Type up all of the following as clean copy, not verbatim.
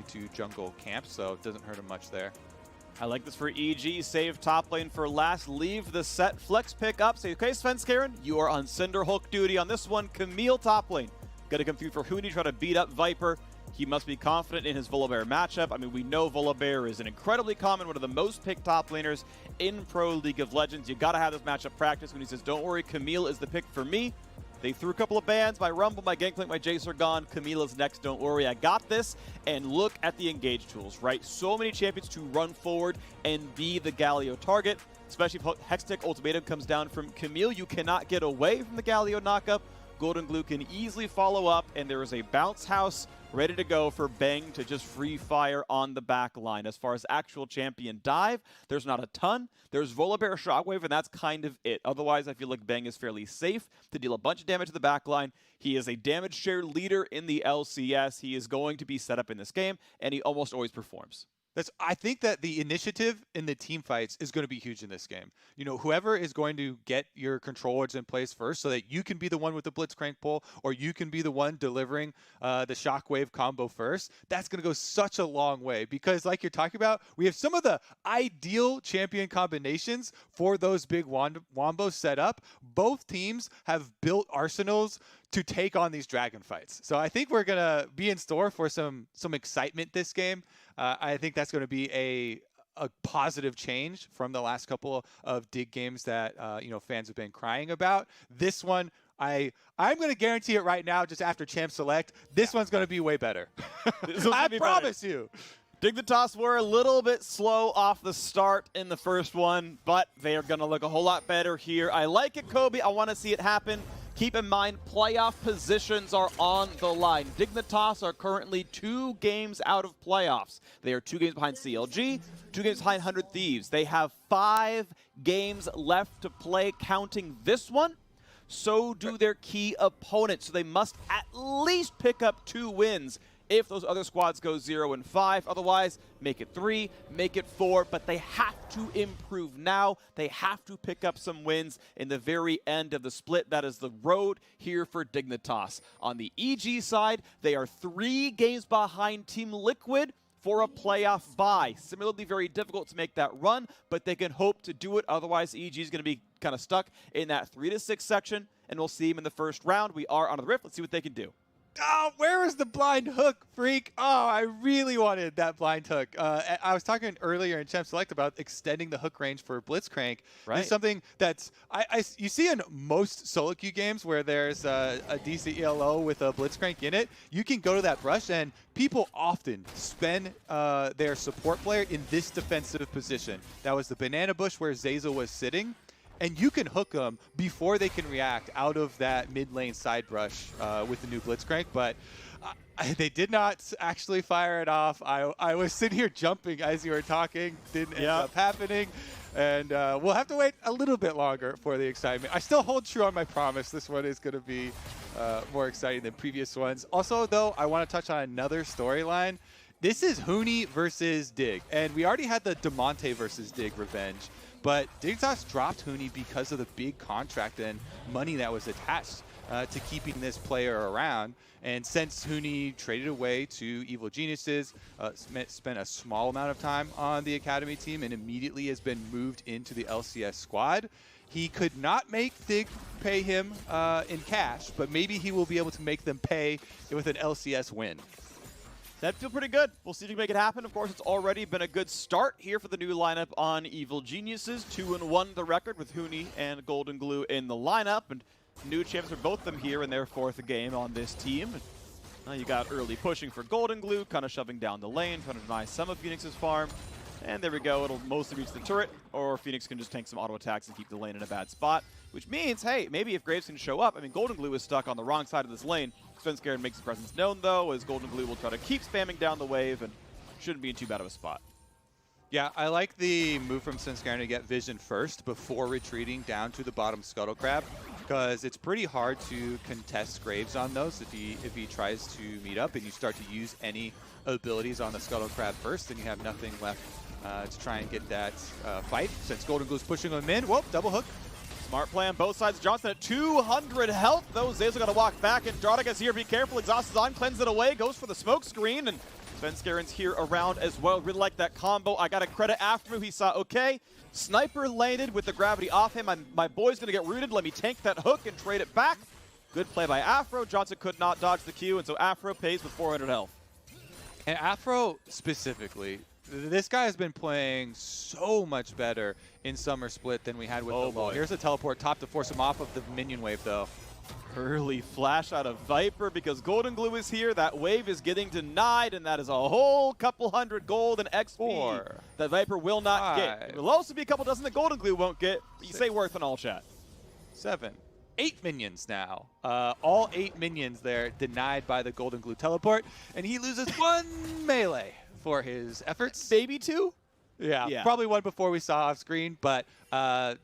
only 2 jungle camps, so it doesn't hurt him much there. I like this for EG. Save top lane for last. Leave the set. Flex pick up. Say, okay, Svenskeren, you are on Cinderhulk duty on this one. Camille top lane. Got to come through for Huni, try to beat up Viper. He must be confident in his Volibear matchup. I mean, we know Volibear is an incredibly common, one of the most picked top laners in Pro League of Legends. You got to have this matchup practice when he says, don't worry, Camille is the pick for me. They threw a couple of bans. My Rumble, my Gangplank, my Jace are gone. Camilla's next. Don't worry, I got this. And look at the engage tools, right? So many champions to run forward and be the Galio target, especially if Hextech Ultimatum comes down from Camille. You cannot get away from the Galio knockup. Golden Glue can easily follow up, and there is a bounce house ready to go for Bang to just free fire on the back line. As far as actual champion dive, there's not a ton. There's Volibear Shockwave, and that's kind of it. Otherwise, I feel like Bang is fairly safe to deal a bunch of damage to the back line. He is a damage share leader in the LCS. He is going to be set up in this game, and he almost always performs. I think that the initiative in the team fights is going to be huge in this game. You know, whoever is going to get your controllers in place first so that you can be the one with the Blitzcrank pull, or you can be the one delivering the Shockwave combo first, that's going to go such a long way. Because like you're talking about, we have some of the ideal champion combinations for those big wombos set up. Both teams have built arsenals to take on these dragon fights. So I think we're going to be in store for some excitement this game. I think that's going to be a positive change from the last couple of Dig games that fans have been crying about. This one, I'm going to guarantee it right now, just after Champ Select, this one's going to be way better. I promise you. Dignitas were a little bit slow off the start in the first one, but they are going to look a whole lot better here. I like it, Kobe. I want to see it happen. Keep in mind, playoff positions are on the line. Dignitas are currently 2 games out of playoffs. They are 2 games behind CLG, 2 games behind 100 Thieves. They have 5 games left to play, counting this one. So do their key opponents. So they must at least pick up 2 wins if those other squads go 0-5. Otherwise, make it 3, make it 4, but they have to improve now. They have to pick up some wins in the very end of the split. That is the road here for Dignitas. On the EG side, they are 3 games behind Team Liquid for a playoff bye. Similarly, very difficult to make that run, but they can hope to do it. Otherwise, EG is going to be kind of stuck in that 3-6 section, and we'll see them in the first round. We are on the Rift. Let's see what they can do. Oh, where is the blind hook, freak? Oh, I really wanted that blind hook. I was talking earlier in Champ Select about extending the hook range for Blitzcrank. Right. It's something that's you see in most solo queue games where there's a decent ELO with a Blitzcrank in it. You can go to that brush, and people often spend their support player in this defensive position. That was the banana bush where Zaza was sitting. And you can hook them before they can react out of that mid lane side brush with the new Blitzcrank, but they did not actually fire it off. I was sitting here jumping as you were talking, didn't end up happening, and we'll have to wait a little bit longer for the excitement. I still hold true on my promise. This one is going to be more exciting than previous ones. Also, though, I want to touch on another storyline. This is Huni versus Dig, and we already had the DeMonte versus Dig revenge. But Dignitas dropped Huni because of the big contract and money that was attached to keeping this player around. And since Huni traded away to Evil Geniuses, spent a small amount of time on the Academy team and immediately has been moved into the LCS squad, he could not make Dig pay him in cash, but maybe he will be able to make them pay with an LCS win. That'd feel pretty good. We'll see if we can make it happen. Of course, it's already been a good start here for the new lineup on Evil Geniuses. 2-1 the record with Huni and Golden Glue in the lineup. And new champs for both of them here in their 4th game on this team. You got early pushing for Golden Glue, kind of shoving down the lane, trying to deny some of Phoenix's farm. And there we go. It'll mostly reach the turret, or Phoenix can just tank some auto attacks and keep the lane in a bad spot. Which means, hey, maybe if Graves can show up, I mean, Golden Glue is stuck on the wrong side of this lane. Svenskeren makes his presence known, though, as Golden Glue will try to keep spamming down the wave and shouldn't be in too bad of a spot. Yeah, I like the move from Svenskeren to get vision first before retreating down to the bottom Scuttle Crab, because it's pretty hard to contest Graves on those if he tries to meet up and you start to use any abilities on the Scuttle Crab first, then you have nothing left to try and get that fight. Since Golden Glue's pushing him in, whoop, double hook. Smart plan, both sides. Johnson at 200 health, though. Zaza got to walk back, and Drotic is here. Be careful, exhaust is on, cleanse it away, goes for the smoke screen, and Svenskaren's here around as well. Really like that combo. I got to credit Afro. He saw, okay, Sniper landed with the gravity off him. My boy's going to get rooted. Let me tank that hook and trade it back. Good play by Afro. Johnson could not dodge the Q, and so Afro pays with 400 health. And Afro specifically, this guy has been playing so much better in Summer Split than we had with the Lull. Here's a teleport top to force him off of the minion wave, though. Early flash out of Viper because Golden Glue is here. That wave is getting denied, and that is a whole couple hundred gold and XP that Viper will not get. It will also be a couple dozen that Golden Glue won't get. You say worth in all chat. 7. 8 minions now. All 8 minions there denied by the Golden Glue teleport, and he loses 1 melee for his efforts. Maybe 2? Yeah, probably 1 before we saw off screen, but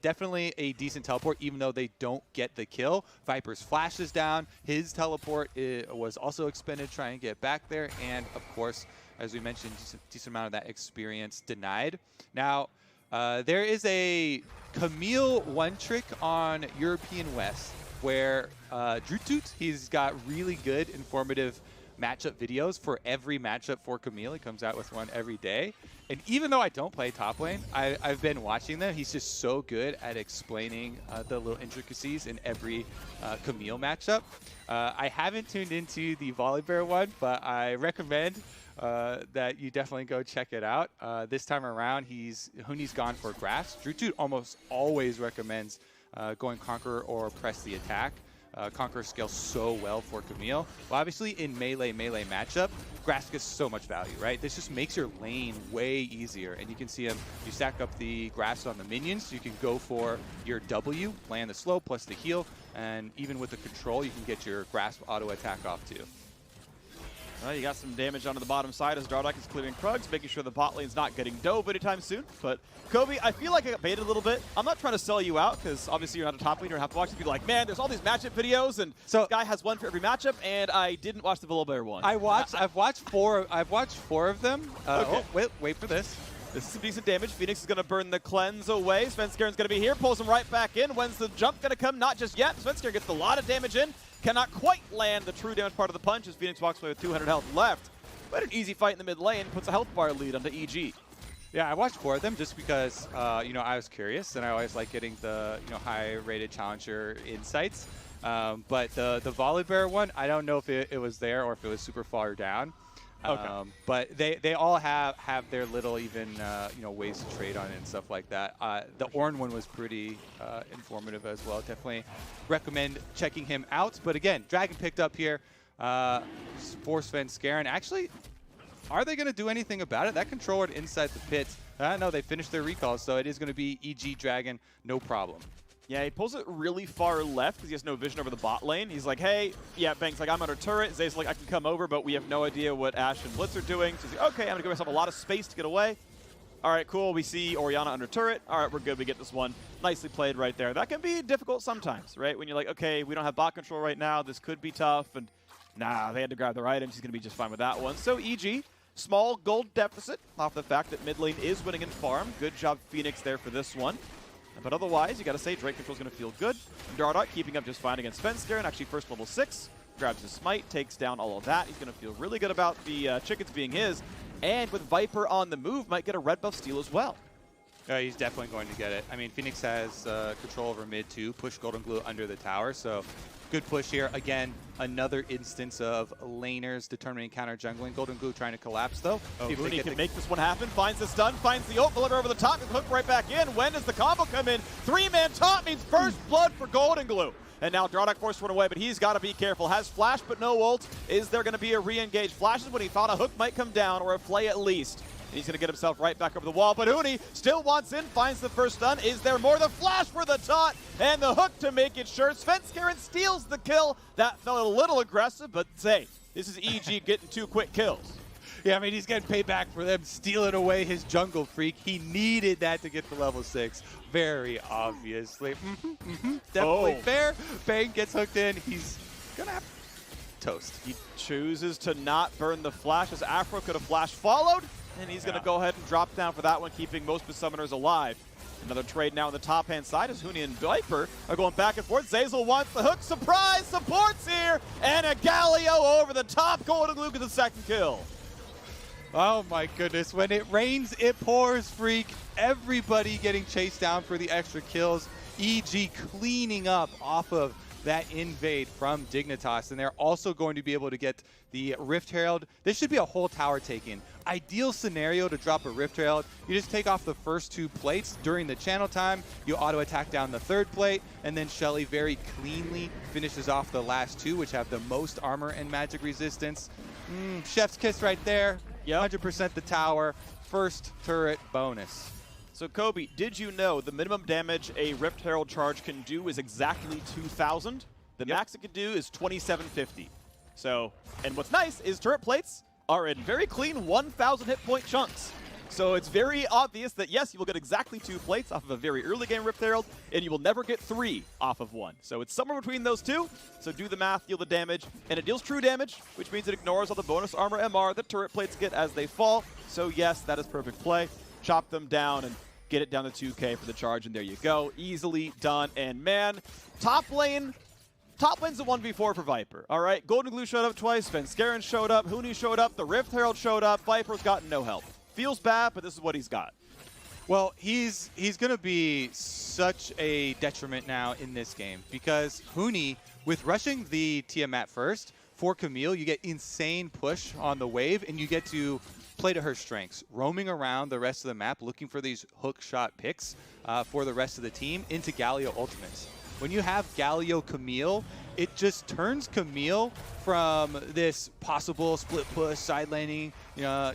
definitely a decent teleport, even though they don't get the kill. Viper's flash is down. His teleport was also expended trying to get back there, and of course, as we mentioned, decent amount of that experience denied. Now, there is a Camille one trick on European West where Drutut, he's got really good informative matchup videos for every matchup for Camille. He comes out with one every day. And even though I don't play top lane, I've been watching them. He's just so good at explaining the little intricacies in every Camille matchup. I haven't tuned into the Volibear one, but I recommend that you definitely go check it out. This time around, Huni's gone for grass. Drutut almost always recommends going Conqueror or press the attack. Conqueror scales so well for Camille. Well, obviously in melee matchup, grass gets so much value, right? This just makes your lane way easier. And you can see him, you stack up the grass on the minions, you can go for your W, land the slow plus the heal, and even with the control, you can get your grasp auto attack off too. Well, you got some damage onto the bottom side as Dardock is clearing Krugs, making sure the bot lane's not getting dove anytime soon. But, Kobe, I feel like I got baited a little bit. I'm not trying to sell you out, because obviously you're not a top laner. You have to watch these people like, man, there's all these matchup videos, and so this guy has one for every matchup, and I didn't watch the Volibear one. I've watched 4 of them. Okay. Oh, wait for this. This is some decent damage. Phoenix is going to burn the cleanse away. Svenskaren's going to be here, pulls him right back in. When's the jump going to come? Not just yet. Svenskaren gets a lot of damage in. Cannot quite land the true damage part of the punch as Phoenix walks away with 200 health left. But an easy fight in the mid lane, puts a health bar lead onto EG. Yeah, I watched 4 of them just because, you know, I was curious, and I always like getting the, you know, high-rated challenger insights. But the Volibear one, I don't know if it was there or if it was super far down. Okay. But they all have their little even, you know, ways to trade on it and stuff like that. The Ornn one was pretty informative as well. Definitely recommend checking him out. But again, Dragon picked up here. For Svenskaren. Actually, are they going to do anything about it? That controller inside the pit. No, they finished their recall, so it is going to be EG Dragon, no problem. Yeah, he pulls it really far left because he has no vision over the bot lane. He's like, hey, yeah, Bang's like, I'm under turret. Zay's like, I can come over, but we have no idea what Ashe and Blitz are doing. So he's like, okay, I'm going to give myself a lot of space to get away. All right, cool. We see Orianna under turret. All right, we're good. We get this one. Nicely played right there. That can be difficult sometimes, right? When you're like, okay, we don't have bot control right now. This could be tough. And nah, they had to grab their items. He's going to be just fine with that one. So EG, small gold deficit off the fact that mid lane is winning in farm. Good job, Phoenix, there for this one. But otherwise, you got to say Drake control's going to feel good. Dardock keeping up just fine against Svenskaren. Actually, first level 6. Grabs his smite, takes down all of that. He's going to feel really good about the chickens being his. And with Viper on the move, might get a red buff steal as well. He's definitely going to get it. I mean, Phoenix has control over mid too. Push Golden Glue under the tower, so good push here. Again, another instance of laners determining counter jungling. Golden Glue trying to collapse though. Oh, Huni can make this one happen. Finds the stun, finds the ult, deliver over the top, and hook right back in. When does the combo come in? 3-man top means first blood for Golden Glue. And now Dardock forced to run away, but he's got to be careful. Has flash, but no ult. Is there going to be a re-engage? Flashes when he thought a hook might come down, or a flay at least. And he's going to get himself right back over the wall, but Huni still wants in, finds the first stun. Is there more? The flash for the taunt, and the hook to make it sure. Svenskaren steals the kill. That felt a little aggressive, but say, this is EG getting 2 quick kills. Yeah, I mean, he's getting paid back for them stealing away his jungle freak. He needed that to get to level 6. Very obviously. Definitely fair. Bang gets hooked in. He's going to have toast. He chooses to not burn the flash as Afro could have flash followed. And he's going to go ahead and drop down for that one, keeping most of the summoners alive. Another trade now on the top-hand side as Huni and Viper are going back and forth. Zeyzal wants the hook. Surprise! Support's here! And a Galio over the top. Golden Glue gets the second kill. Oh my goodness, when it rains, it pours, Freak. Everybody getting chased down for the extra kills. EG cleaning up off of that invade from Dignitas, and they're also going to be able to get the Rift Herald. This should be a whole tower taken. Ideal scenario to drop a Rift Herald. You just take off the first 2 plates during the channel time, you auto attack down the 3rd plate, and then Shelly very cleanly finishes off the last 2, which have the most armor and magic resistance. Chef's kiss right there. 100% the tower. First turret bonus. So Kobe, did you know the minimum damage a Rift Herald charge can do is exactly 2,000? The max it can do is 2,750. So, and what's nice is turret plates are in very clean 1,000 hit point chunks. So it's very obvious that yes, you will get exactly 2 plates off of a very early game Rift Herald, and you will never get 3 off of 1. So it's somewhere between those 2. So do the math, deal the damage, and it deals true damage, which means it ignores all the bonus armor MR that turret plates get as they fall. So yes, that is perfect play. Chop them down and get it down to 2K for the charge, and there you go. Easily done. And man, top lane's a 1v4 for Viper, all right? Golden Glue showed up twice, Svenskeren showed up, Huni showed up, the Rift Herald showed up, Viper's got no help. Feels bad, but this is what he's got. Well, he's going to be such a detriment now in this game because Huni, with rushing the Tiamat first, for Camille, you get insane push on the wave, and you get to play to her strengths, roaming around the rest of the map, looking for these hook shot picks for the rest of the team into Galio ultimates. When you have Galio Camille, it just turns Camille from this possible split push, side laning, guy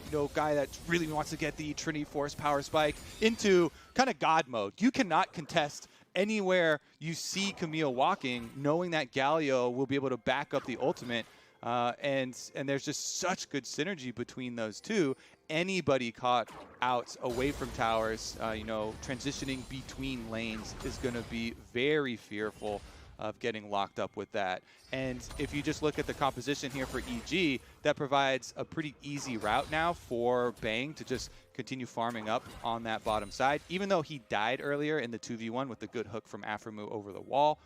that really wants to get the Trinity Force power spike into kind of God mode. You cannot contest anywhere you see Camille walking, knowing that Galio will be able to back up the ultimate. And there's just such good synergy between those two. Anybody caught out away from towers, transitioning between lanes is going to be very fearful of getting locked up with that. And if you just look at the composition here for EG, that provides a pretty easy route now for Bang to just continue farming up on that bottom side. Even though he died earlier in the 2v1 with the good hook from Aframu over the wall,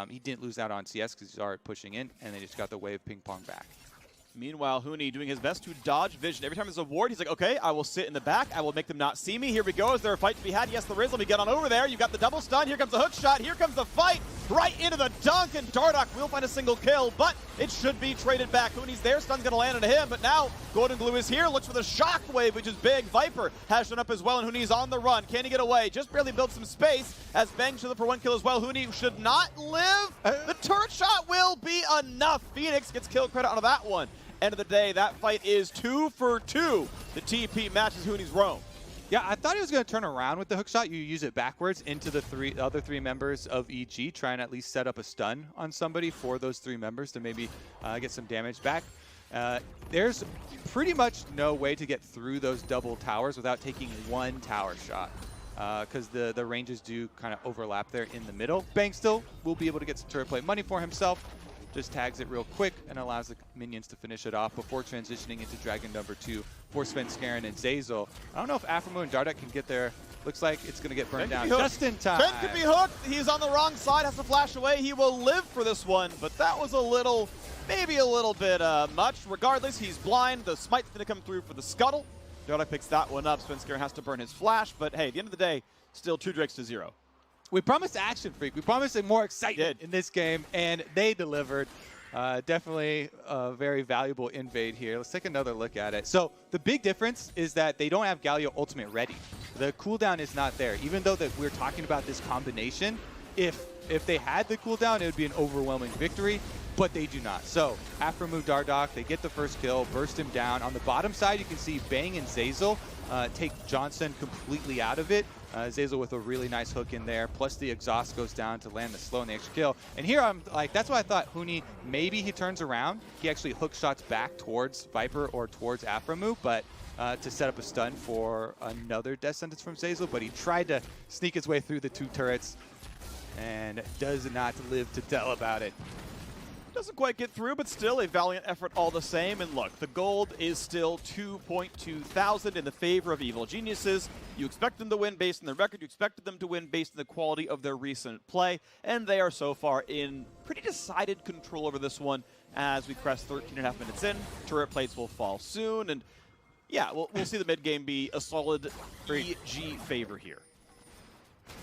he didn't lose out on CS because he's already pushing in, and they just got the wave ping pong back. Meanwhile, Huni doing his best to dodge vision. Every time there's a ward, he's like, okay, I will sit in the back. I will make them not see me. Here we go. Is there a fight to be had? Yes, there is. Let me get on over there. You've got the double stun. Here comes the hook shot. Here comes the fight. Right into the dunk, and Dardoch will find a single kill, but it should be traded back. Huni's there. Stun's going to land into him, but now Golden Glue is here. Looks for the shock wave, which is big. Viper has shown up as well, and Huni's on the run. Can he get away? Just barely built some space as Bang should look for 1 kill as well. Huni should not live. The turret shot will be enough. Phoenix gets kill credit out of that one. End of the day, that fight is 2 for 2. The TP matches Huni's roam. Yeah, I thought he was going to turn around with the hook shot. You use it backwards into the other three members of EG, try and at least set up a stun on somebody for those 3 members to maybe get some damage back. There's pretty much no way to get through those double towers without taking 1 tower shot, because the ranges do kind of overlap there in the middle. Bang still will be able to get some turret play money for himself. Just tags it real quick and allows the minions to finish it off before transitioning into Dragon number 2 for Svenskeren and Zeyzal. I don't know if Aframu and Dardoch can get there. Looks like it's going to get burned down just in time. Ben could be hooked. He's on the wrong side, has to flash away. He will live for this one, but that was maybe a little bit much. Regardless, he's blind. The smite's going to come through for the scuttle. Dardoch picks that one up. Svenskeren has to burn his flash, but hey, at the end of the day, still 2 drakes to 0. We promised action, Freak. We promised more excitement in this game, and they delivered. Definitely a very valuable invade here. Let's take another look at it. So the big difference is that they don't have Galio Ultimate ready. The cooldown is not there. Even though that we're talking about this combination, if they had the cooldown, it would be an overwhelming victory, but they do not. So Aframu Dardoch, they get the first kill, burst him down. On the bottom side, you can see Bang and Zeyzal take Johnson completely out of it. Zeyzal with a really nice hook in there, plus the exhaust goes down to land the slow and the extra kill. And here I'm like, that's why I thought Huni, maybe he turns around. He actually hook shots back towards Viper or towards Aframu, but to set up a stun for another death sentence from Zeyzal, but he tried to sneak his way through the 2 turrets and does not live to tell about it. Doesn't quite get through, but still a valiant effort all the same. And look, the gold is still 2.2 thousand in the favor of Evil Geniuses. You expect them to win based on their record. You expected them to win based on the quality of their recent play. And they are so far in pretty decided control over this one as we crest 13.5 minutes in. Turret plates will fall soon. And Yeah, we'll see the mid game be a solid EG favor here.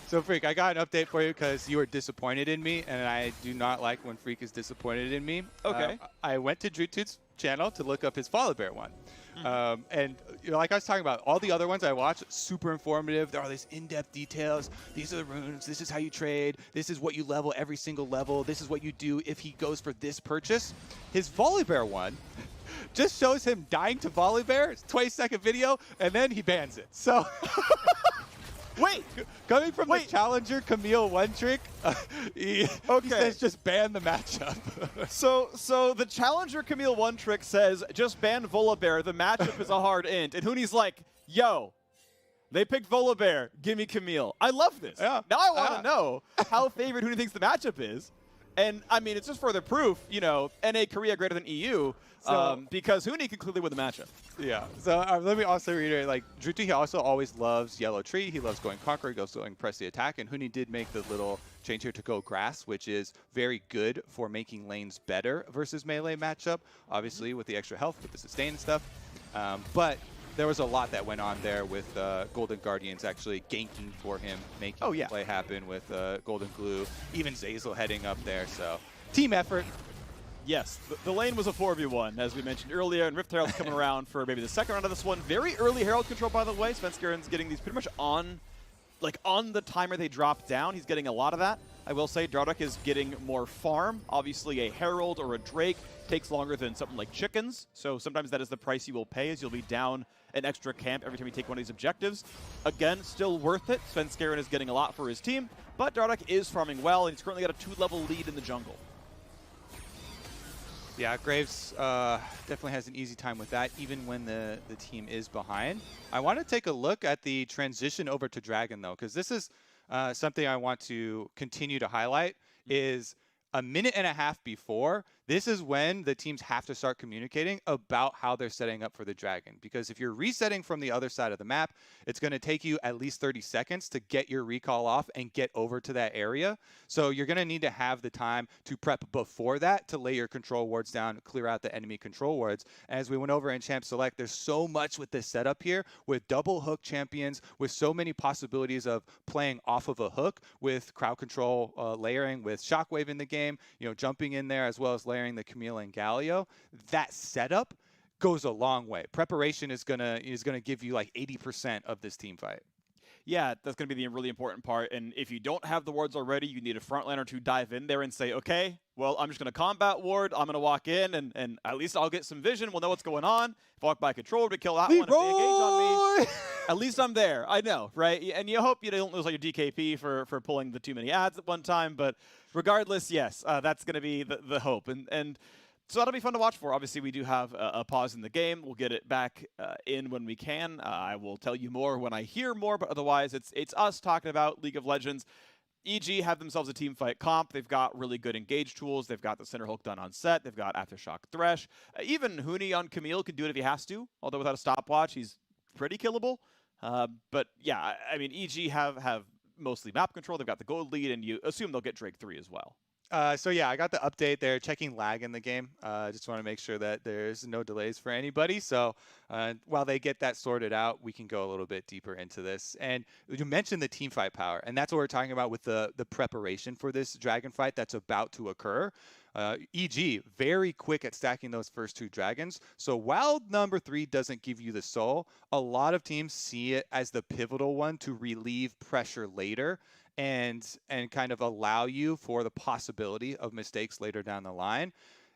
So, Freak, I got an update for you because you were disappointed in me, and I do not like when Freak is disappointed in me. Okay. I went to Drutut's channel to look up his Volibear one. And like I was talking about, all the other ones I watched, super informative. There are these in-depth details. These are the runes. This is how you trade. This is what you level every single level. This is what you do if he goes for this purchase. His Volibear one just shows him dying to Volibear. It's a 20-second video, and then he bans it. So... Wait, coming from the Challenger Camille one trick, he says just ban the matchup. so the Challenger Camille one trick says just ban Volibear. The matchup is a hard int, and Huni's like, yo, they picked Volibear. Give me Camille. I love this. Yeah. Now I want to know how favored Huni thinks the matchup is. And, I mean, it's just further proof, you know, NA Korea greater than EU, because Huni can clearly win the matchup. Yeah. So let me also reiterate, like, Drutu, he also always loves Yellow Tree. He loves going Conquer. He goes going Press the Attack. And Huni did make the little change here to go Grass, which is very good for making lanes better versus melee matchup, obviously, with the extra health, with the sustain and stuff. But there was a lot that went on there with Golden Guardians actually ganking for him, making the play happen with Golden Glue, even Zeyzal heading up there. So team effort. Yes, the lane was a 4v1, as we mentioned earlier, and Rift Herald's coming around for maybe the second round of this one. Very early Herald control, by the way. Svenskeren getting these pretty much on the timer they drop down. He's getting a lot of that. I will say Dardoch is getting more farm. Obviously, a Herald or a Drake takes longer than something like chickens, so sometimes that is the price you will pay, as you'll be down an extra camp every time you take one of these objectives. Again, still worth it. Svenskeren is getting a lot for his team, but Dardoch is farming well, and he's currently got a 2-level lead in the jungle. Yeah, Graves definitely has an easy time with that, even when the team is behind. I want to take a look at the transition over to Dragon, though, because this is something I want to continue to highlight, is a minute and a half before, this is when the teams have to start communicating about how they're setting up for the Dragon. Because if you're resetting from the other side of the map, it's going to take you at least 30 seconds to get your recall off and get over to that area. So you're going to need to have the time to prep before that to lay your control wards down, clear out the enemy control wards. As we went over in Champ Select, there's so much with this setup here, with double hook champions, with so many possibilities of playing off of a hook, with crowd control layering, with Shockwave in the game, you know, jumping in there, as well as layering the Camille and Galio. That setup goes a long way. Preparation is gonna give you like 80% of this team fight. Yeah, that's going to be the really important part. And if you don't have the wards already, you need a frontlaner to dive in there and say, okay, well, I'm just going to combat ward. I'm going to walk in, and at least I'll get some vision. We'll know what's going on. If I walk by control to kill that one, if they engage on me, at least I'm there. I know, right? And you hope you don't lose like your DKP for pulling the too many ads at one time. But regardless, yes, that's going to be the hope. And so that'll be fun to watch for. Obviously, we do have a pause in the game. We'll get it back in when we can. I will tell you more when I hear more, but otherwise, it's us talking about League of Legends. EG have themselves a team fight comp. They've got really good engage tools. They've got the center hook done on set. They've got Aftershock Thresh. Even Huni on Camille can do it if he has to, although without a stopwatch, he's pretty killable. But yeah, I mean, EG have mostly map control. They've got the gold lead, and you assume they'll get Drake 3 as well. So yeah, I got the update there, checking lag in the game. Just want to make sure that there's no delays for anybody. So while they get that sorted out, we can go a little bit deeper into this. And you mentioned the team fight power, and that's what we're talking about with the preparation for this Dragon fight that's about to occur. EG, very quick at stacking those first 2 dragons. So while number 3 doesn't give you the soul, a lot of teams see it as the pivotal one to relieve pressure later and kind of allow you for the possibility of mistakes later down the line.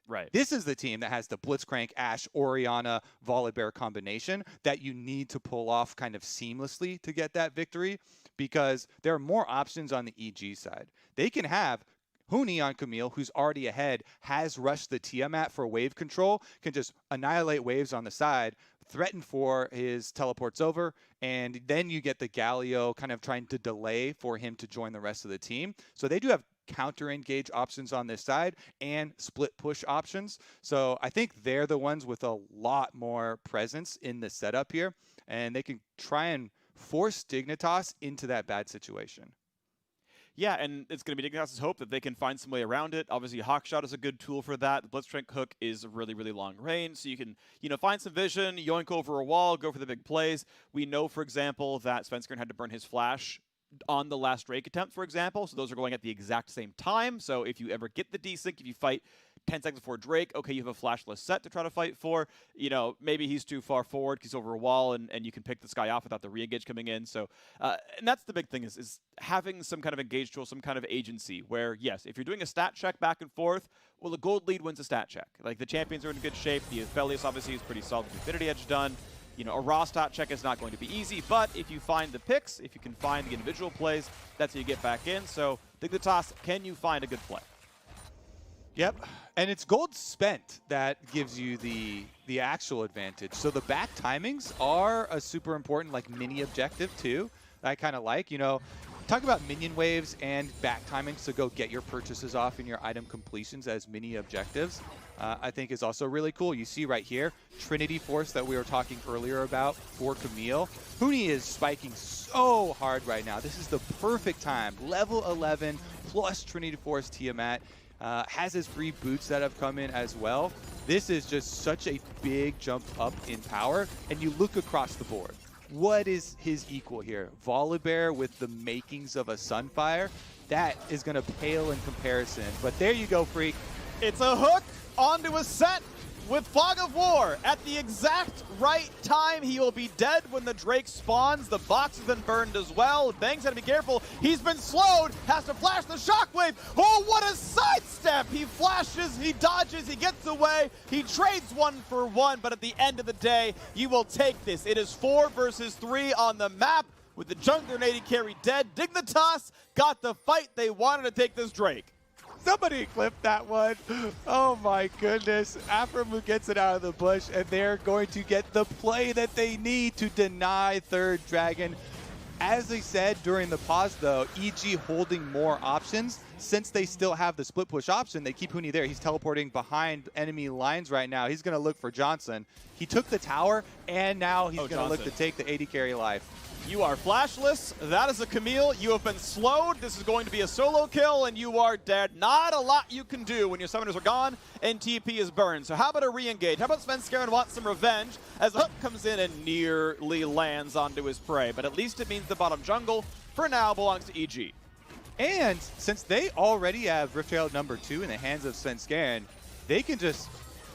Right. This is the team that has the Blitzcrank, Ashe, Orianna, Volibear combination that you need to pull off kind of seamlessly to get that victory, because there are more options on the EG side. They can have Huni on Camille, who's already ahead, has rushed the Tiamat for wave control, can just annihilate waves on the side, threaten for his teleports over, and then you get the Galio kind of trying to delay for him to join the rest of the team. So they do have counter engage options on this side and split push options. So I think they're the ones with a lot more presence in the setup here, and they can try and force Dignitas into that bad situation. Yeah, and it's going to be Dignitas' hope that they can find some way around it. Obviously, Hawkshot is a good tool for that. The Blitzcrank hook is really, really long range, so you can, find some vision, yoink over a wall, go for the big plays. We know, for example, that Svenskeren had to burn his flash on the last Drake attempt, for example, so those are going at the exact same time. So if you ever get the desync, if you fight 10 seconds before Drake, okay, you have a flashless set to try to fight for. Maybe he's too far forward, he's over a wall, and you can pick this guy off without the re-engage coming in. So, and that's the big thing is having some kind of engage tool, some kind of agency where, yes, if you're doing a stat check back and forth, well, the gold lead wins a stat check. Like, the champions are in good shape. The Aphelios, obviously, is pretty solid with Infinity Edge done. A raw stat check is not going to be easy, but if you find the picks, if you can find the individual plays, that's how you get back in. So, Dignitas, can you find a good play? Yep, and it's gold spent that gives you the actual advantage. So the back timings are a super important mini objective too. I kind of like, talk about minion waves and back timings to go get your purchases off and your item completions as mini objectives. I think is also really cool. You see right here, Trinity Force that we were talking earlier about for Camille. Huni is spiking so hard right now. This is the perfect time. Level 11 plus Trinity Force Tiamat. Has his free boots that have come in as well. This is just such a big jump up in power. And you look across the board. What is his equal here? Volibear with the makings of a Sunfire? That is going to pale in comparison. But there you go, Freak. It's a hook onto a set with Fog of War. At the exact right time, he will be dead when the Drake spawns. The box has been burned as well. Bang's got to be careful. He's been slowed. Has to flash the shockwave. Oh, what a sidestep. He flashes, he dodges, he gets away. He trades 1-for-1, but at the end of the day, you will take this. It is 4 versus 3 on the map with the jungler and AD carry dead. Dignitas got the fight they wanted to take this Drake. Somebody clipped that one. Oh my goodness. Aframu gets it out of the bush, and they're going to get the play that they need to deny third dragon. As they said during the pause, though, EG holding more options. Since they still have the split push option, they keep Huni there. He's teleporting behind enemy lines right now. He's going to look for Johnson. He took the tower, and now he's going to look to take the AD carry life. You are flashless. That is a Camille. You have been slowed. This is going to be a solo kill, and you are dead. Not a lot you can do when your summoners are gone and TP is burned. So how about a re-engage? How about Svenskeren wants some revenge as the hook comes in and nearly lands onto his prey? But at least it means the bottom jungle, for now, belongs to EG. And since they already have Rifttrail number 2 in the hands of Svenskeren, they can just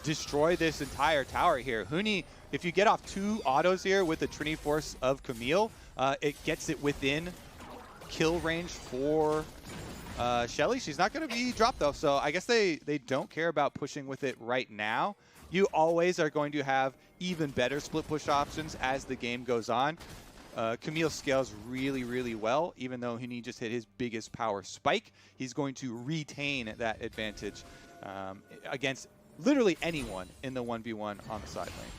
destroy this entire tower here. Huni, if you get off 2 autos here with the Trinity Force of Camille, it gets it within kill range for Shelly. She's not going to be dropped though, so I guess they don't care about pushing with it right now. You always are going to have even better split push options as the game goes on. Camille scales really, really well. Even though Huni just hit his biggest power spike, he's going to retain that advantage against literally anyone in the 1v1 on the side lane.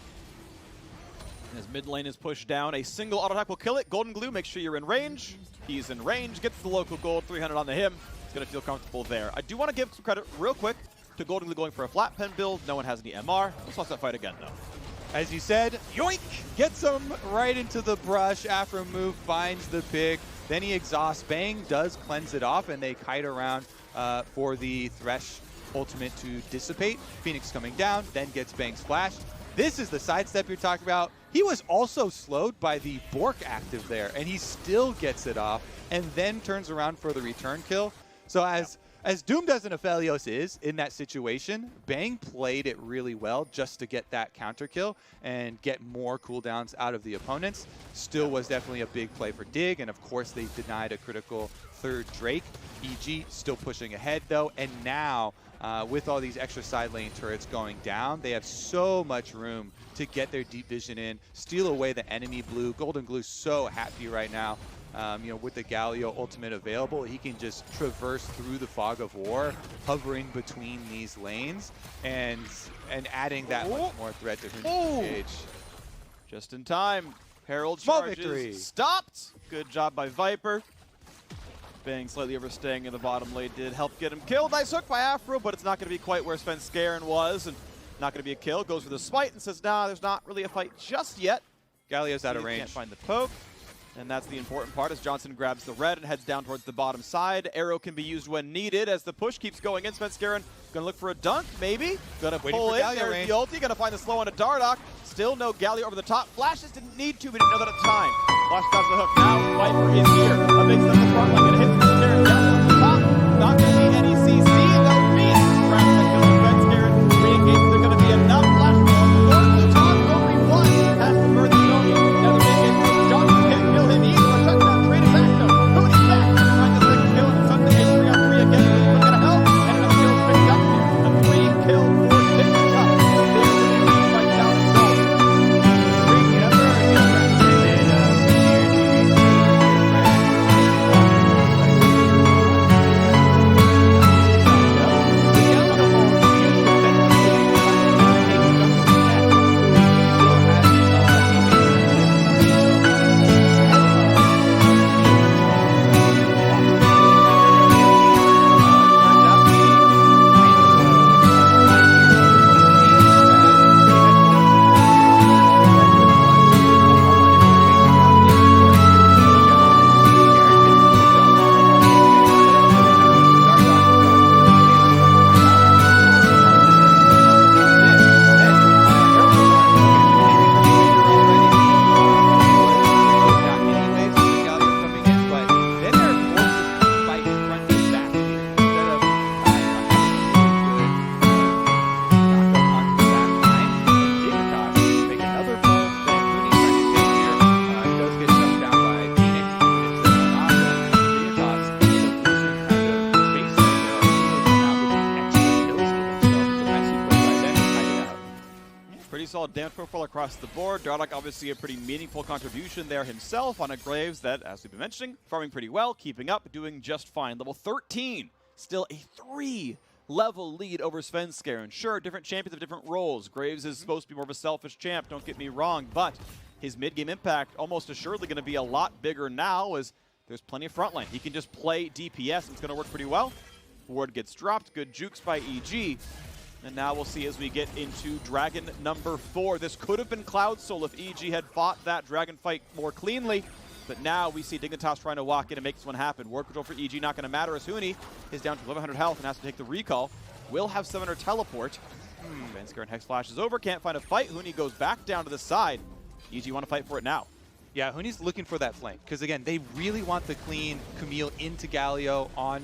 As mid lane is pushed down, a single auto attack will kill it. Golden Glue, make sure you're in range. He's in range, gets the local gold, 300 onto him. He's going to feel comfortable there. I do want to give some credit real quick to Golden Glue going for a flat pen build. No one has any MR. Let's watch that fight again, though. As you said, yoink! Gets him right into the brush. After a move, finds the pick. Then he exhausts. Bang does cleanse it off, and they kite around for the Thresh ultimate to dissipate. Phoenix coming down, then gets Bang's flash. This is the sidestep you're talking about. He was also slowed by the Bork active there, and he still gets it off, and then turns around for the return kill. So as doomed as an Aphelios is in that situation, Bang played it really well just to get that counter kill and get more cooldowns out of the opponents. Still was definitely a big play for Dig, and of course they denied a critical third Drake. EG still pushing ahead though, and now with all these extra side lane turrets going down, they have so much room to get their deep vision in, steal away the enemy blue. Golden Glue so happy right now. With the Galio ultimate available, he can just traverse through the fog of war, hovering between these lanes, and adding that much more threat to Huni's engage. Just in time. Herald Small charges victory. Stopped. Good job by Viper. Bang slightly overstaying in the bottom lane did help get him killed. Nice hook by Afro, but it's not going to be quite where Svenskeren was, and not going to be a kill. Goes for the smite and says, nah, there's not really a fight just yet. Galio's out of Can't range. find the poke. And that's the important part as Johnson grabs the red and heads down towards the bottom side. Arrow can be used when needed as the push keeps going in. Svenskeren gonna look for a dunk, maybe. Gonna pull in, there's the ulti, gonna find the slow on a Dardoch. Still no Galio over the top. Flashes didn't need to, but didn't know that at the time. Flash dodge the hook, now Viper is here. A big step in the front line, gonna hit Svenskeren down to the top. Not gonna be any CC, no Phoenix. Grabs the kill of Svenskeren. Re-engage, they're gonna be enough. Flash from the north to the top, only one has to burn the Sony. Now the re-engage from Johnson can't kill him either. A touchdown, trading back though. Who's back? Trying to second kill and suddenly a 3-on-3 again. He's gonna help. And another kill picked up here. A 3-kill for Dignitas. They're releasing right down the goal. Solid damage profile across the board. Dardoch obviously a pretty meaningful contribution there himself on a Graves that, as we've been mentioning, farming pretty well, keeping up, doing just fine. Level 13, still a 3-level lead over Svenskeren. Sure, different champions have different roles. Graves is supposed to be more of a selfish champ, don't get me wrong, but his mid-game impact almost assuredly going to be a lot bigger now as there's plenty of frontline. He can just play DPS and it's going to work pretty well. Ward gets dropped, good jukes by EG. And now we'll see as we get into Dragon number 4. This could have been Cloud Soul if EG had fought that Dragon fight more cleanly. But now we see Dignitas trying to walk in and make this one happen. Ward control for EG not going to matter as Huni is down to 1100 health and has to take the recall. Will have 700 teleport. Svenskeren Hex Flash is over, can't find a fight. Huni goes back down to the side. EG want to fight for it now. Yeah, Huni's looking for that flank because, again, they really want the clean Camille into Galio on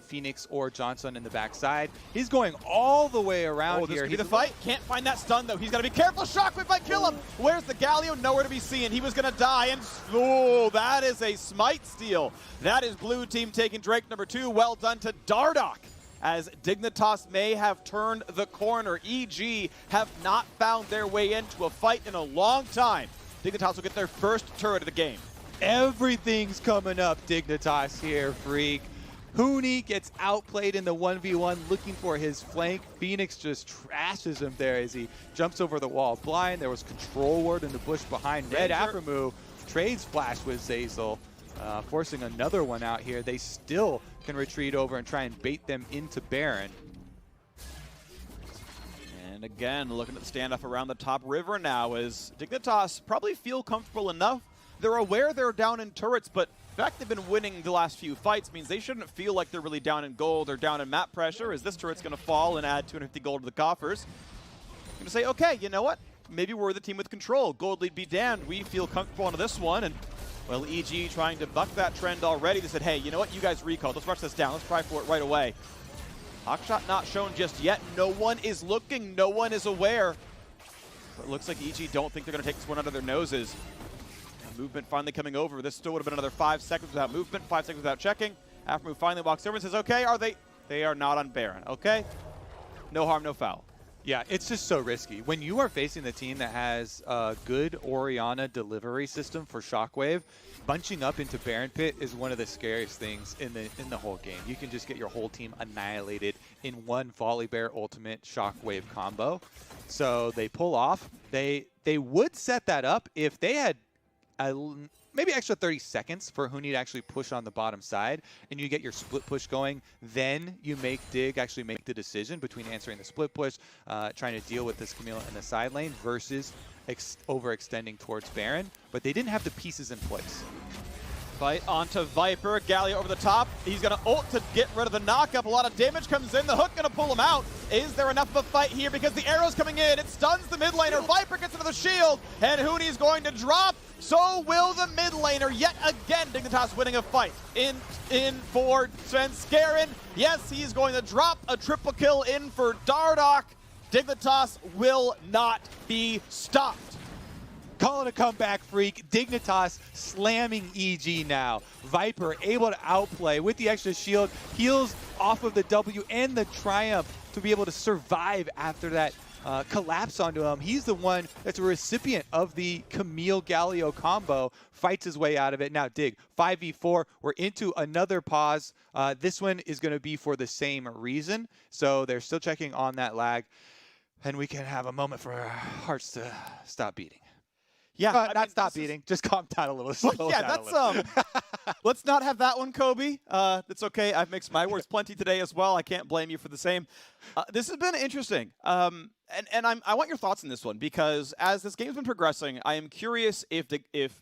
Phoenix or Johnson in the backside. He's going all the way around here. This could be the fight. Can't find that stun, though. He's got to be careful. Shockwave might kill him. Where's the Galio? Nowhere to be seen. He was going to die. And, oh, that is a smite steal. That is blue team taking Drake number 2. Well done to Dardoch. As Dignitas may have turned the corner. EG have not found their way into a fight in a long time. Dignitas will get their first turret of the game. Everything's coming up, Dignitas here, Freak. Huni gets outplayed in the 1v1 looking for his flank. Phoenix just trashes him there as he jumps over the wall blind. There was control ward in the bush behind Red. Aphromoo trades flash with Zeyzal, forcing another one out here. They still can retreat over and try and bait them into Baron. And again, looking at the standoff around the top river now as Dignitas probably feel comfortable enough. They're aware they're down in turrets, but the fact they've been winning the last few fights means they shouldn't feel like they're really down in gold or down in map pressure, as this turret's going to fall and add 250 gold to the coffers. I'm going to say, okay, you know what? Maybe we're the team with control. Gold lead be damned. We feel comfortable onto this one. And, well, EG trying to buck that trend already. They said, hey, you know what? You guys recalled. Let's rush this down. Let's try for it right away. Hawkshot not shown just yet. No one is looking. No one is aware. But it looks like EG don't think they're going to take this one under their noses. Movement finally coming over. This still would have been another 5 seconds without movement, 5 seconds without checking. Aphromoo finally walks over and says, okay, are they? They are not on Baron, okay? No harm, no foul. Yeah, it's just so risky. When you are facing the team that has a good Orianna delivery system for Shockwave, bunching up into Baron Pit is one of the scariest things in the whole game. You can just get your whole team annihilated in one Volley Bear ultimate Shockwave combo. So they pull off. They would set that up if they had maybe extra 30 seconds for Huni to actually push on the bottom side, and you get your split push going. Then you make Dig actually make the decision between answering the split push, trying to deal with this Camille in the side lane, versus overextending towards Baron, but they didn't have the pieces in place. Fight onto Viper. Galio over the top. He's going to ult to get rid of the knockup. A lot of damage comes in. The hook going to pull him out. Is there enough of a fight here? Because the arrow's coming in. It stuns the mid laner. Viper gets into the shield. And Huni's going to drop. So will the mid laner. Yet again, Dignitas winning a fight. In for Svenskeren. Yes, he's going to drop a triple kill in for Dardoch. Dignitas will not be stopped. Call it a comeback, Freak. Dignitas slamming EG now. Viper able to outplay with the extra shield. Heals off of the W and the Triumph to be able to survive after that collapse onto him. He's the one that's a recipient of the Camille Galio combo. Fights his way out of it. Now Dig, 5v4. We're into another pause. This one is going to be for the same reason. So they're still checking on that lag. And we can have a moment for our hearts to stop beating. Yeah, not stop beating. Just calm down a little. Well, yeah, that's let's not have that one, Kobe. That's okay. I've mixed my words plenty today as well. I can't blame you for the same. This has been interesting, and I want your thoughts on this one because as this game's been progressing, I am curious if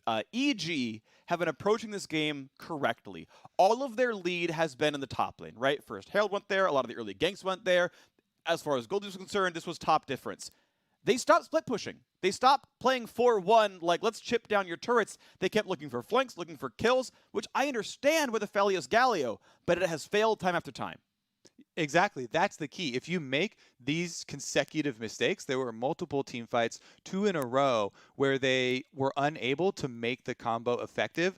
EG have been approaching this game correctly. All of their lead has been in the top lane, right? First Herald went there. A lot of the early ganks went there. As far as Goldie was concerned, this was top difference. They stopped split pushing. They stopped playing 4-1, like, let's chip down your turrets. They kept looking for flanks, looking for kills, which I understand with Aphelios Galio, but it has failed time after time. Exactly. That's the key. If you make these consecutive mistakes, there were multiple team fights, 2 in a row, where they were unable to make the combo effective.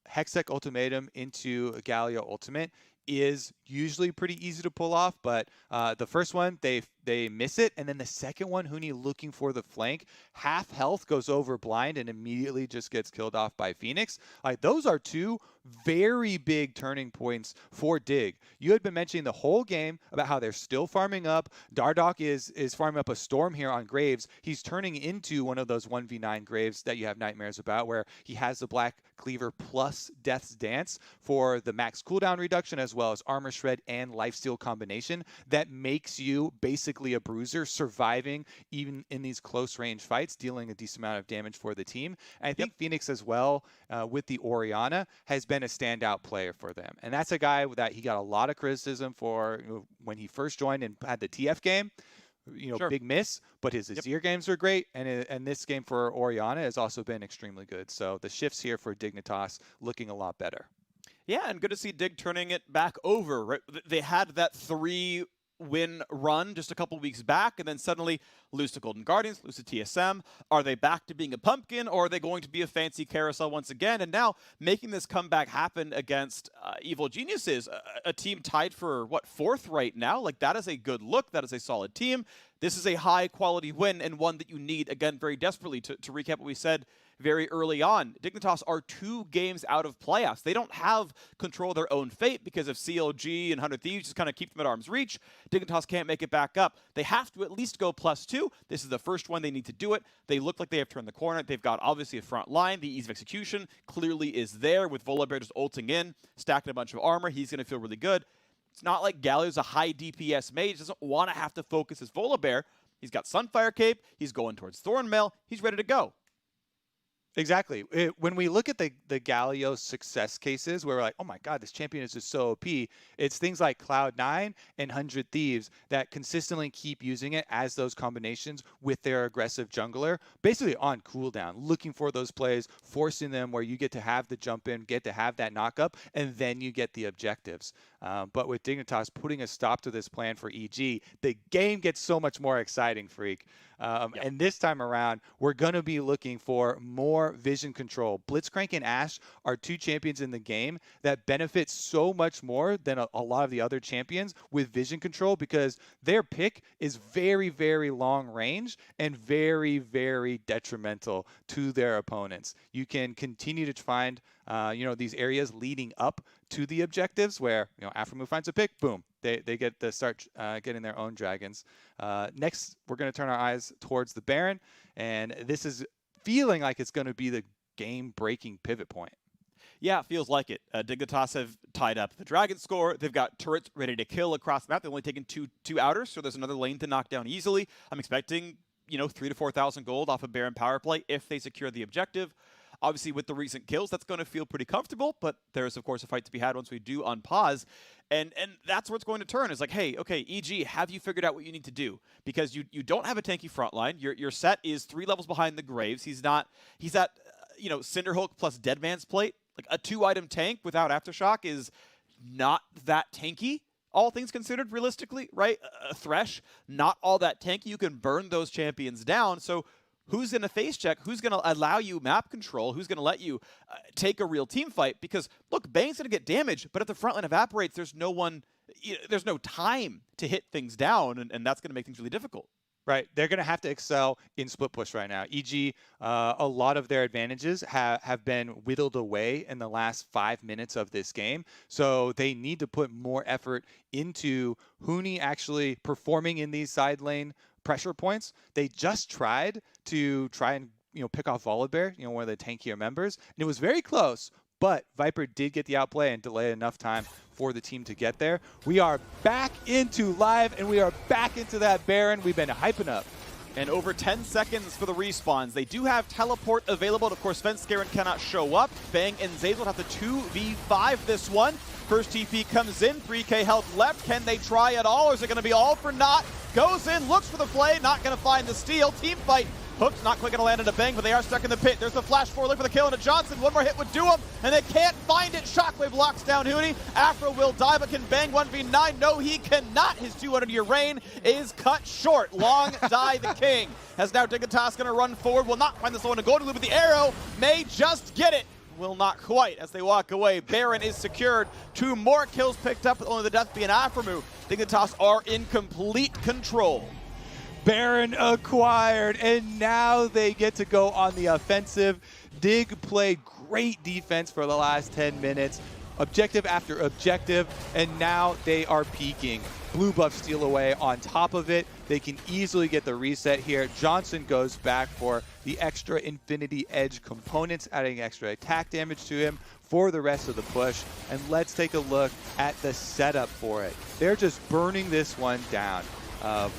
Hextech Ultimatum into Galio Ultimate is usually pretty easy to pull off, but the first one, they miss it, and then the second one, Huni looking for the flank, half health goes over blind and immediately just gets killed off by Phoenix. Like, those are 2 very big turning points for Dig. You had been mentioning the whole game about how they're still farming up. Dardoch is farming up a Storm here on Graves. He's turning into one of those 1v9 Graves that you have nightmares about, where he has the Black Cleaver plus Death's Dance for the max cooldown reduction, as well as Armor Shred and Lifesteal combination that makes you basically a bruiser, surviving even in these close range fights, dealing a decent amount of damage for the team. And I think Phoenix as well, with the Orianna, has been a standout player for them. And that's a guy that he got a lot of criticism for when he first joined and had the TF game. Big miss, but his Azir games were great, and this game for Orianna has also been extremely good. So the shifts here for Dignitas looking a lot better. Yeah, and good to see Dig turning it back over. Right? They had that 3-win run just a couple weeks back, and then suddenly lose to Golden Guardians, lose to TSM. Are they back to being a pumpkin, or are they going to be a fancy carousel once again? And now making this comeback happen against Evil Geniuses, a team tied for, what, 4th right now? Like, that is a good look. That is a solid team. This is a high-quality win and one that you need, again, very desperately. To recap what we said very early on, Dignitas are 2 games out of playoffs. They don't have control of their own fate because of CLG and 100 Thieves just kind of keep them at arm's reach. Dignitas can't make it back up. They have to at least go +2. This is the first one they need to do it. They look like they have turned the corner. They've got, obviously, a front line. The ease of execution clearly is there with Volibear just ulting in, stacking a bunch of armor. He's going to feel really good. It's not like Galio's a high DPS mage. He doesn't want to have to focus his Volibear. He's got Sunfire Cape. He's going towards Thornmail. He's ready to go. Exactly. When we look at the Galio success cases where we're like, oh my God, this champion is just so OP, it's things like Cloud9 and 100 Thieves that consistently keep using it as those combinations with their aggressive jungler, basically on cooldown, looking for those plays, forcing them where you get to have the jump in, get to have that knock up, and then you get the objectives. But with Dignitas putting a stop to this plan for EG, the game gets so much more exciting, Freak. And this time around, we're going to be looking for more vision control. Blitzcrank and Ashe are 2 champions in the game that benefit so much more than a lot of the other champions with vision control, because their pick is very, very long range and very, very detrimental to their opponents. You can continue to find these areas leading up to the objectives where, Aphromoo finds a pick, boom, they get to start getting their own dragons. Next, we're going to turn our eyes towards the Baron, and this is feeling like it's going to be the game-breaking pivot point. Yeah, it feels like it. Dignitas have tied up the Dragon score. They've got turrets ready to kill across the map. They've only taken two outers, so there's another lane to knock down easily. I'm expecting you know, 3,000 to 4,000 gold off a Baron power play if they secure the objective. Obviously, with the recent kills, that's going to feel pretty comfortable, but there's, of course, a fight to be had once we do unpause. And that's where it's going to turn. It's like, hey, okay, EG, have you figured out what you need to do? Because you don't have a tanky front line. Your set is 3 levels behind the Graves. He's at, you know, Cinderhulk plus Deadman's Plate. Like, a 2-item tank without Aftershock is not that tanky, all things considered, realistically, right? A Thresh, not all that tanky. You can burn those champions down. So who's going to face check? Who's going to allow you map control? Who's going to let you take a real team fight? Because, look, Bang's going to get damaged, but if the front line evaporates, there's no time to hit things down, and that's going to make things really difficult. Right. They're going to have to excel in split push right now. EG, a lot of their advantages have been whittled away in the last 5 minutes of this game. So they need to put more effort into Huni actually performing in these side lane pressure points. They just tried and pick off Volibear, one of the tankier members, and it was very close. But Viper did get the outplay and delay enough time for the team to get there. We are back into live, and we are back into that Baron we've been hyping up. And over 10 seconds for the respawns. They do have teleport available. And of course, Svenskeren cannot show up. Bang and Zeyzal have to 2v5 this one. First TP comes in, 3k health left. Can they try at all, or is it going to be all for naught? Goes in, looks for the play, not going to find the steal. Team fight. Hook's not quite going to land into Bang, but they are stuck in the pit. There's the flash forward for the kill into Johnson. One more hit would do him, and they can't find it. Shockwave locks down Huni. Afro will die, but can Bang 1v9? No, he cannot. His 200-year reign is cut short. Long die the king. As now Dignitas going to run forward. Will not find this one to go to loop, but the arrow may just get it. Will not quite as they walk away. Baron is secured. 2 more kills picked up with only the death being Aframu. Dignitas are in complete control. Baron acquired, and now they get to go on the offensive. Dig played great defense for the last 10 minutes, objective after objective, and now they are peaking. Blue buff steal away on top of it. They can easily get the reset here. Johnson goes back for the extra Infinity Edge components, adding extra attack damage to him for the rest of the push. And let's take a look at the setup for it. They're just burning this one down.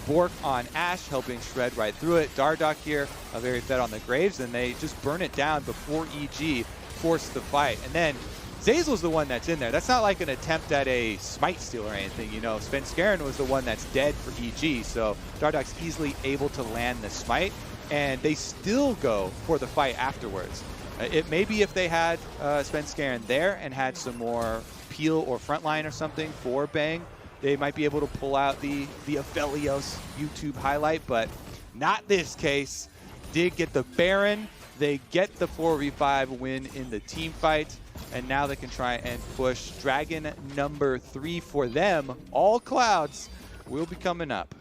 Bork on Ashe, helping shred right through it. Dardoch here, very fed on the Graves, and they just burn it down before EG forced the fight. And then Zeyzal's the one that's in there. That's not like an attempt at a smite steal or anything. Svenskeren was the one that's dead for EG, so Dardoch's easily able to land the smite, and they still go for the fight afterwards. It may be if they had Svenskeren there and had some more peel or frontline or something for Bang, they might be able to pull out the Aphelios YouTube highlight, but not this case. Did get the Baron. They get the 4v5 win in the team fight, and now they can try and push. Dragon number 3 for them. All clouds will be coming up.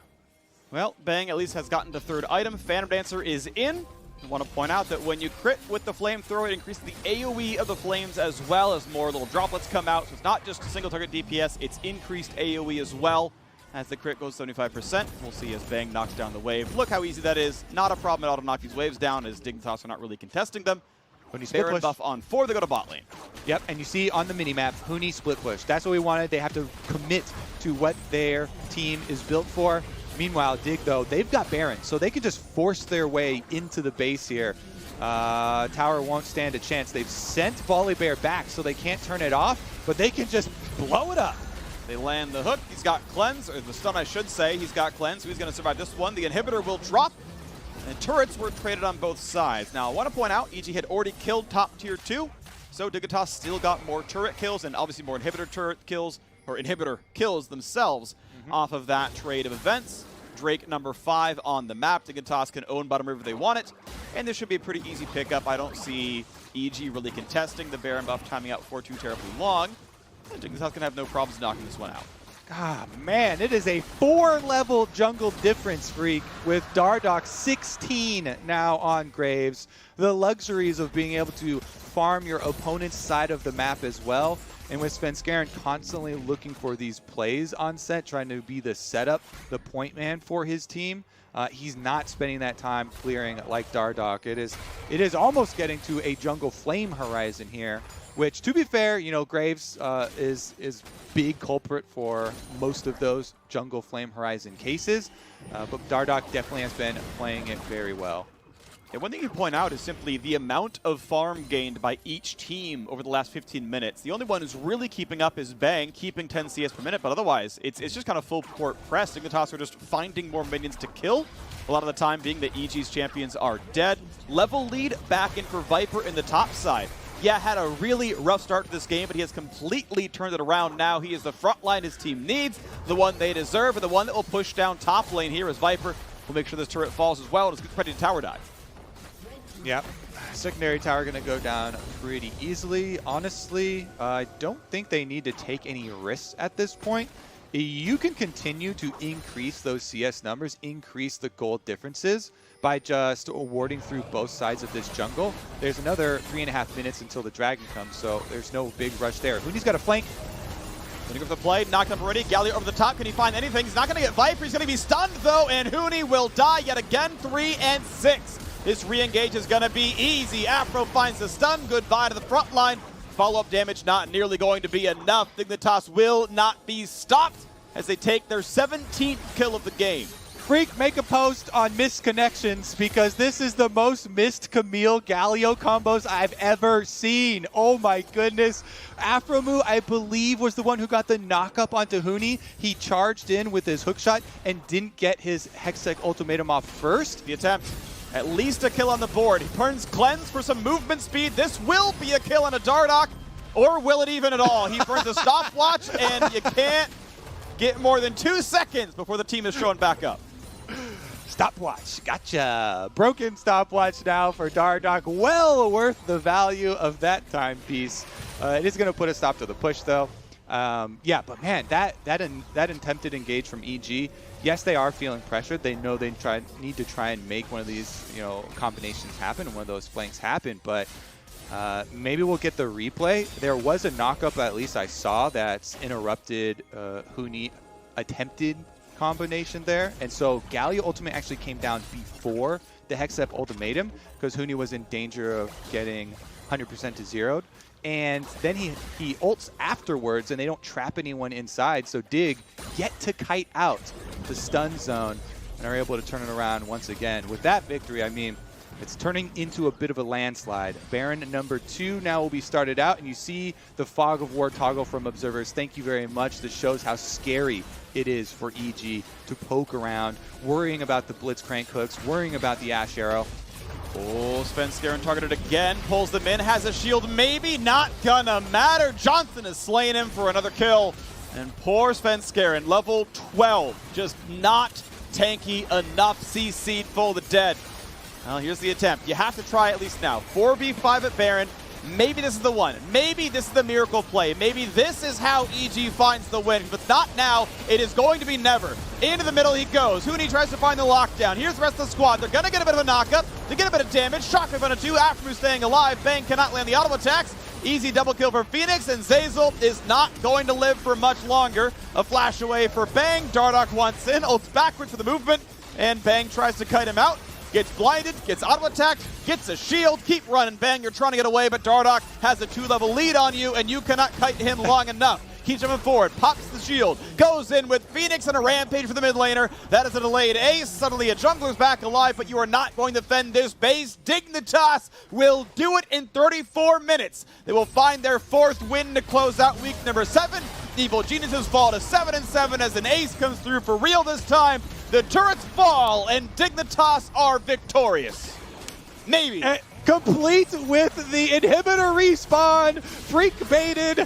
Well, Bang at least has gotten the 3rd item. Phantom Dancer is in. I want to point out that when you crit with the flamethrower, it increases the AoE of the flames as well as more little droplets come out. So it's not just a single target DPS, it's increased AoE as well. As the crit goes 75%, we'll see as Bang knocks down the wave. Look how easy that is. Not a problem at all to knock these waves down, as Dignitas are not really contesting them. Huni split Baron push. buff on 4, they go to bot lane. Yep, and you see on the minimap, Huni split push. That's what we wanted. They have to commit to what their team is built for. Meanwhile, Dig, though, they've got Baron, so they can just force their way into the base here. Tower won't stand a chance. They've sent Volibear back, so they can't turn it off, but they can just blow it up. They land the hook. He's got cleanse, or the stun, I should say. He's got cleanse, so he's going to survive this one. The inhibitor will drop, and turrets were traded on both sides. Now, I want to point out, EG had already killed top tier 2, so Dignitas still got more turret kills and obviously more inhibitor turret kills, or inhibitor kills themselves off of that trade of events. Drake number 5 on the map. Dignitas can own bottom river if they want it, and this should be a pretty easy pickup. I don't see EG really contesting the Baron buff timing out for too terribly long. And Dignitas can have no problems knocking this one out. Ah, man, it is a 4-level jungle difference, Freak, with Dardoch 16 now on Graves. The luxuries of being able to farm your opponent's side of the map as well. And with Svenskeren constantly looking for these plays on set, trying to be the setup, the point man for his team, he's not spending that time clearing like Dardoch. It is almost getting to a jungle flame horizon here which, to be fair, you know, Graves is big culprit for most of those jungle Flame Horizon cases, but Dardoch definitely has been playing it very well. And one thing you point out is simply the amount of farm gained by each team over the last 15 minutes. The only one who's really keeping up is Bang, keeping 10 CS per minute, but otherwise, it's just kind of full court press. Dignitas are just finding more minions to kill. A lot of the time being that EG's champions are dead. Level lead back in for Viper in the top side. Yeah, had a really rough start to this game, but he has completely turned it around now. He is the front line his team needs, the one they deserve, and the one that will push down top lane here as Viper will make sure this turret falls as well. It's ready to tower dive. Yep. Secondary tower going to go down pretty easily. Honestly, I don't think they need to take any risks at this point. You can continue to increase those CS numbers, increase the gold differences by just warding through both sides of this jungle. There's another 3.5 minutes until the dragon comes, so there's no big rush there. Hooni's got a flank. Gonna go for the play, knocked up already. Galio over the top, can he find anything? He's not gonna get Viper, he's gonna be stunned though, and Hooni will die yet again, 3 and 6. This re-engage is gonna be easy. Afro finds the stun, goodbye to the front line. Follow-up damage not nearly going to be enough. Dignitas will not be stopped as they take their 17th kill of the game. Freak, make a post on missed connections because this is the most missed Camille Galio combos I've ever seen. Oh my goodness. Afromu, I believe, was the one who got the knock-up onto Hooni. He charged in with his hookshot and didn't get his Hextech ultimatum off first. The attempt, at least a kill on the board. He turns Cleanse for some movement speed. This will be a kill on a Dardoch, or will it even at all? He burns a stopwatch, and you can't get more than 2 seconds before the team is showing back up. Stopwatch, gotcha. Broken stopwatch now for Dardoch. Well worth the value of that timepiece. It is going to put a stop to the push, though. Yeah, but man, that attempted engage from EG. Yes, they are feeling pressured. They know they need to try and make one of these, you know, combinations happen and one of those flanks happen. But maybe we'll get the replay. There was a knockup, at least I saw, that's interrupted Hooni attempted combination there, and so Galio ultimate actually came down before the Hextech ultimatum because Hooni was in danger of getting 100% to zeroed, and then he ults afterwards and they don't trap anyone inside, so Dig get to kite out the stun zone and are able to turn it around once again. With that victory, I mean, it's turning into a bit of a landslide. Baron number 2 now will be started out, and you see the Fog of War toggle from observers. Thank you very much. This shows how scary it is for EG to poke around, worrying about the Blitzcrank hooks, worrying about the Ash Arrow. Oh, Svenskeren targeted again, pulls them in, has a shield, maybe not gonna matter. Johnson is slaying him for another kill. And poor Svenskeren, level 12, just not tanky enough. CC'd full of the dead. Well, here's the attempt. You have to try at least now. 4v5 at Baron. Maybe this is the one. Maybe this is the miracle play. Maybe this is how EG finds the win. But not now. It is going to be never. Into the middle he goes. Hooni tries to find the lockdown. Here's the rest of the squad. They're going to get a bit of a knockup. They get a bit of damage. Shockwave on a 2. Afro staying alive. Bang cannot land the auto attacks. Easy double kill for Phoenix. And Zeyzal is not going to live for much longer. A flash away for Bang. Dardoch wants in. Ults backwards for the movement. And Bang tries to kite him out. Gets blinded, gets auto-attacked, gets a shield, keep running, Bang, you're trying to get away, but Dardoch has a 2-level lead on you, and you cannot kite him long enough. Keeps jumping forward, pops the shield, goes in with Phoenix and a rampage for the mid laner. That is a delayed ace. Suddenly a jungler's back alive, but you are not going to defend this base. Dignitas will do it in 34 minutes. They will find their 4th win to close out week number 7. Evil Geniuses fall to 7-7 as an ace comes through for real this time. The turrets fall, and Dignitas are victorious. Maybe. Complete with the inhibitor respawn, freak baited,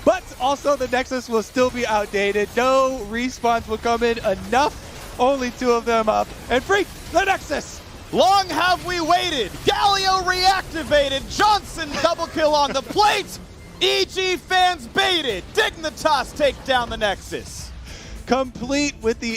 but also the Nexus will still be outdated. No respawns will come in enough, only 2 of them up, and freak the Nexus. Long have we waited. Galio reactivated. Johnson double kill on the plate. EG fans baited. Dignitas take down the Nexus. Complete with the